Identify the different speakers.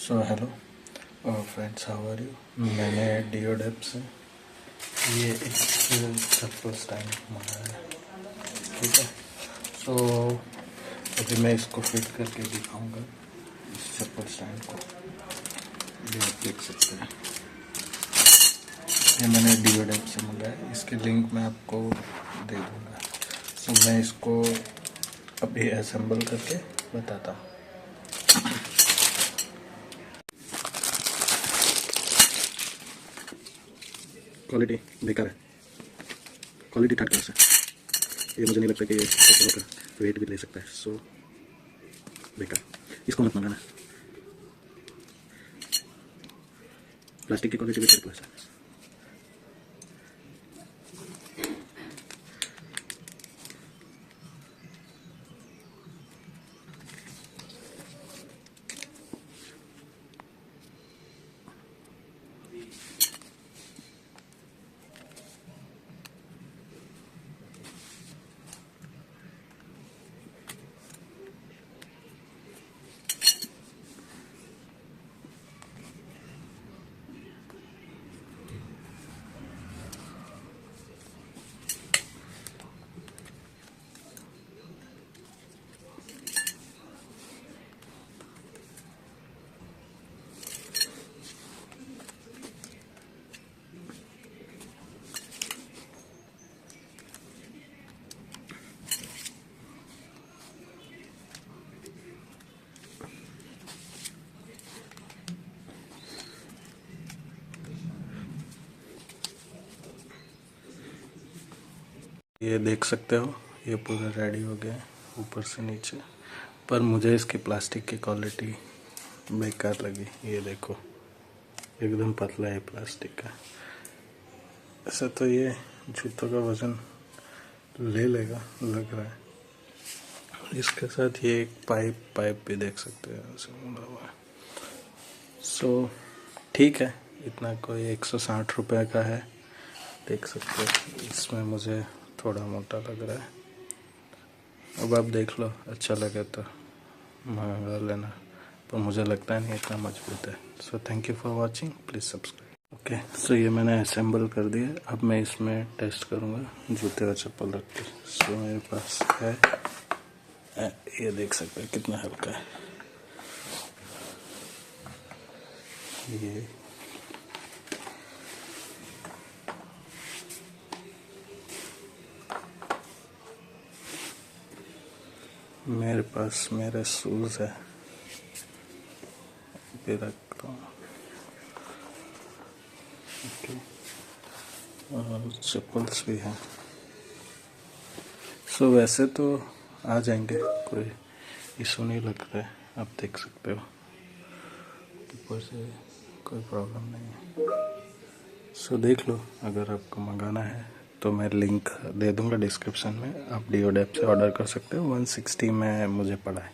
Speaker 1: So hello friends, how are you. मैंने डियोडेप से ये एक चप्पल स्टैंड मंगाया है, ठीक है। सो अभी मैं इसको फिट करके दिखाऊंगा इस चप्पल स्टैंड को। ये आप देख सकते हैं, ये मैंने डियोडेप से मंगाया। इसकी लिंक मैं आपको दे दूंगा। सो मैं इसको अभी असेंबल करके बताता हूँ। क्वालिटी बेकार है, क्वालिटी थर्ड क्लास है। ये मुझे नहीं लगता कि ये चप्पलों का वेट भी ले सकता है। सो बेकार, इसको मत मंगाना। प्लास्टिक की क्वालिटी भी थर्ड क्लास है। ये देख सकते हो, ये पूरा रेडी हो गया है ऊपर से नीचे, पर मुझे इसकी प्लास्टिक की क्वालिटी बेकार लगी। ये देखो, एकदम पतला है प्लास्टिक का। ऐसा तो ये जूतों का वजन ले लेगा लग रहा है। इसके साथ ये एक पाइप भी देख सकते हैं, ऐसे मुड़ा हुआ है। सो ठीक है, इतना कोई 160 रुपये का है, देख सकते हो। इसमें मुझे थोड़ा मोटा लग रहा है। अब आप देख लो, अच्छा लगे तो मंगा लेना, पर मुझे लगता नहीं इतना मजबूत है। So thank you for watching, please subscribe. Okay, so ये मैंने असेंबल कर दिया। अब मैं इसमें टेस्ट करूँगा जूते और चप्पल रख के। सो मेरे पास है, ये देख सकते हैं कितना हल्का है ये। मेरे पास मेरे शूज़ है, भी रखता हूँ। ओके, और चप्पल्स भी हैं। सो वैसे तो आ जाएंगे, कोई इशू नहीं लग रहा है। आप देख सकते हो ऊपर से कोई प्रॉब्लम नहीं है। सो देख लो, अगर आपको मंगाना है तो मैं लिंक दे दूंगा डिस्क्रिप्शन में। आप डियोडेप से ऑर्डर कर सकते हो। 160 में मुझे पड़ा है।